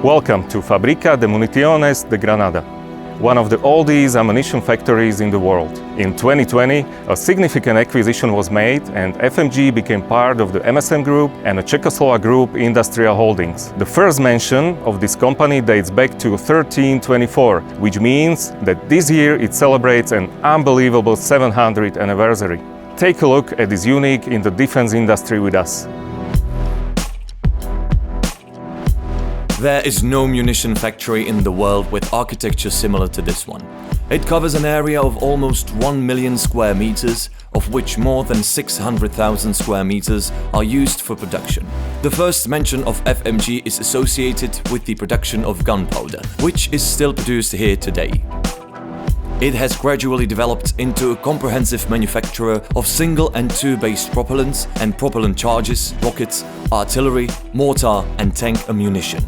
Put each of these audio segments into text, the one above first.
Welcome to Fábrica de Municiones de Granada, one of the oldest ammunition factories in the world. In 2020, a significant acquisition was made and FMG became part of the MSM Group and a CZECHOSLOVAK Group industrial holdings. The first mention of this company dates back to 1324, which means that this year it celebrates an unbelievable 700th anniversary. Take a look at this unique in the defense industry with us. There is no munition factory in the world with architecture similar to this one. It covers an area of almost 1 million square meters, of which more than 600,000 square meters are used for production. The first mention of FMG is associated with the production of gunpowder, which is still produced here today. It has gradually developed into a comprehensive manufacturer of single and two-based propellants and propellant charges, rockets, artillery, mortar and tank ammunition.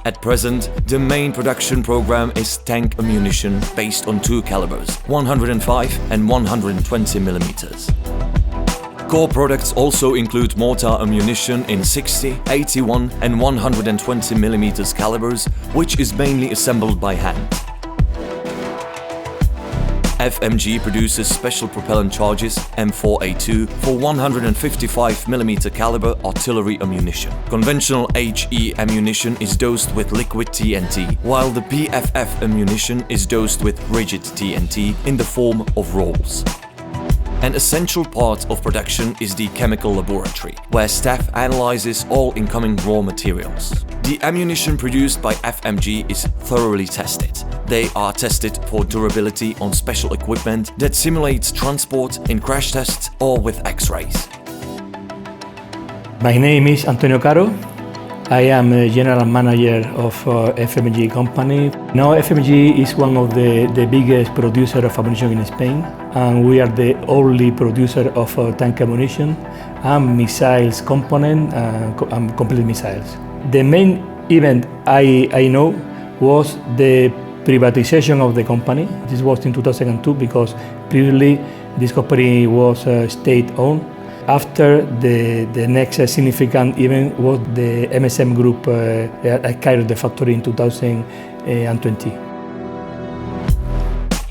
At present, the main production program is tank ammunition based on two calibers, 105 and 120 millimeters. Core products also include mortar ammunition in 60, 81 and 120 millimeters calibers, which is mainly assembled by hand. FMG produces special propellant charges M4A2 for 155mm caliber artillery ammunition. Conventional HE ammunition is dosed with liquid TNT, while the PFF ammunition is dosed with rigid TNT in the form of rolls. An essential part of production is the chemical laboratory, where staff analyzes all incoming raw materials. The ammunition produced by FMG is thoroughly tested. They are tested for durability on special equipment that simulates transport in crash tests or with X-rays. My name is Antonio Caro. I am a general manager of FMG company. Now FMG is one of the biggest producer of ammunition in Spain, and we are the only producer of tank ammunition and missiles component and complete missiles. The main event I know was the privatization of the company. This was in 2002 because previously this company was state-owned. After the next significant event was the MSM Group acquired the factory in 2020.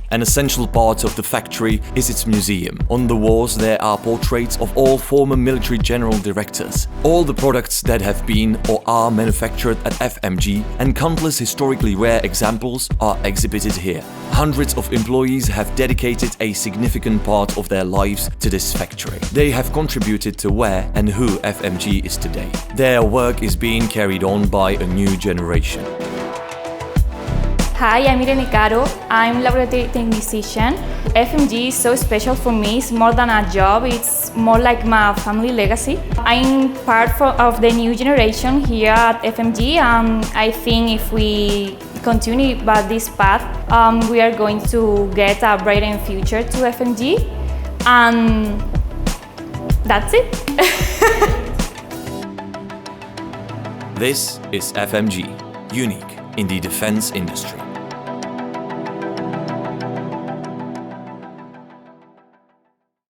An essential part of the factory is its museum. On the walls there are portraits of all former military general directors. All the products that have been or are manufactured at FMG and countless historically rare examples are exhibited here. Hundreds of employees have dedicated a significant part of their lives to this factory. They have contributed to where and who FMG is today. Their work is being carried on by a new generation. Hi, I'm Irene Caro. I'm laboratory technician. FMG is so special for me. It's more than a job. It's more like my family legacy. I'm part of the new generation here at FMG. I think if we continue by this path, we are going to get a brighter future to FMG. And that's it. This is FMG, unique in the defense industry.